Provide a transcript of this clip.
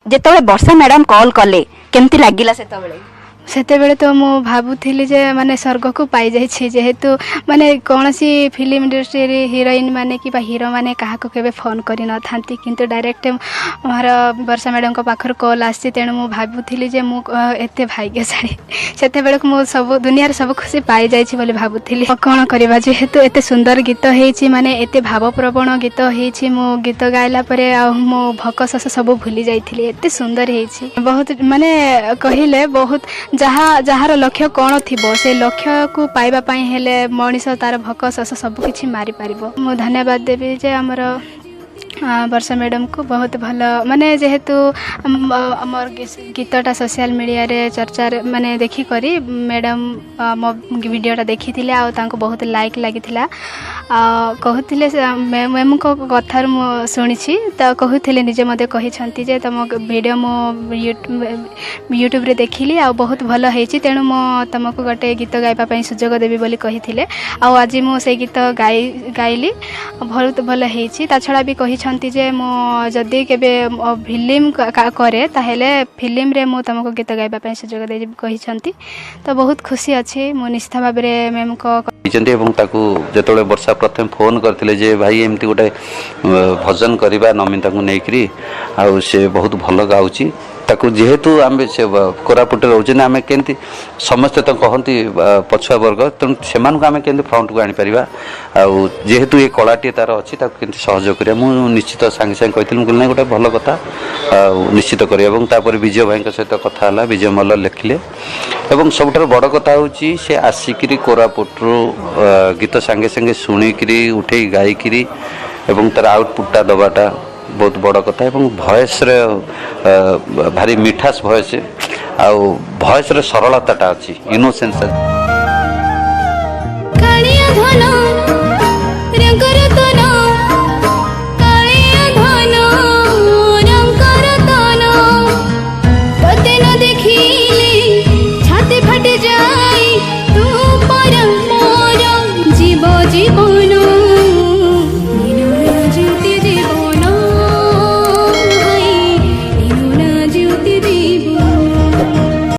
जेतबे वर्षा madam call कले केमती लागिला सेतेबेले तो मु भाबुथिली जे माने स्वर्ग को पाई जाई छी जेहेतु माने कोनसी फिल्म इंडस्ट्री रे हीरोइन माने कि बा हीरो माने काहा को केबे फोन करि न थांती किंतु डायरेक्ट हमारा वर्षा मैडम को पाखर कॉल आसी तेणु मु भाबुथिली जे मु एते भाग्यशाली सेतेबेले मु सब दुनिया रे सब खुशी पाई जाई छी बोली भाबुथिली कोन करबा जेहेतु एते सुंदर गीत हेछि माने एते भावप्रवण गीत हेछि मु गीत गायला परे आ मु भक सस सब भूली जाईथिली एते सुंदर हेछि बहुत माने कहिले बहुत जहाँ लक्ष्य कौन थी से लक्ष्य को पाइबा पाई हेले मनीष तार भक शस सब किछि मारी पारिबो मु धन्यवाद देवी जे हमर वर्षा मैडम को बहुत भल माने जेहेतु आमर गीतटा सोशल मीडिया रे चर्चा माने देखी करी मैडम मो वीडियोटा देखी थिले आ तांको बहुत लाइक लागिथिला कहूथिले मैम को कथार मु सुनिछि त कहूथिले निजे मते कहि छंती जे तम वीडियो मो यूट्यूब रे देखिली आ बहुत भल हेछि तेणु मो तमको गोटे गीत गाइबा पई सुजोग देबी बोली कहिथिले आ आज मु से गीत गाइली बहुत भल हेछि ता छडा भी कहि छंती जे मो जदी केबे फिल्म करे ताहेले फिल्म रे मु तमको गीत गाइबा पई सुजोग देबी कहि छंती तो बहुत खुशी अछि मु निष्ठा भाबरे मैम को जेतोले वर्षा प्रथम फोन करथिले जे भाई एमती गोटे भजन करबा नमिता को नेकरी आ से बहुत भल गाउची ताकू जेहेतु आम से कोरापुट रोचे ना आम के समस्ते तो कहती पछुआ वर्ग तेणु से आम के फ्रंट को आनीपर जेहेतु ये कलाटी तार अच्छी सहयोग करा मुझे निश्चित सांगे सांगे कही ना गोटे भल कथा निश्चित कर विजय भाई सहित कथा विजय मल्ल लिखिले और सब बड़ कथा हूँ सी आसिक कोरापुट गीत सांगे सांगे शुणिकी उठे गायिकी तार आउटपुटा दबाटा बहुत बड़ कथा और भयस भारी मिठास भयस आयस सरलता अच्छी इनोसेंस।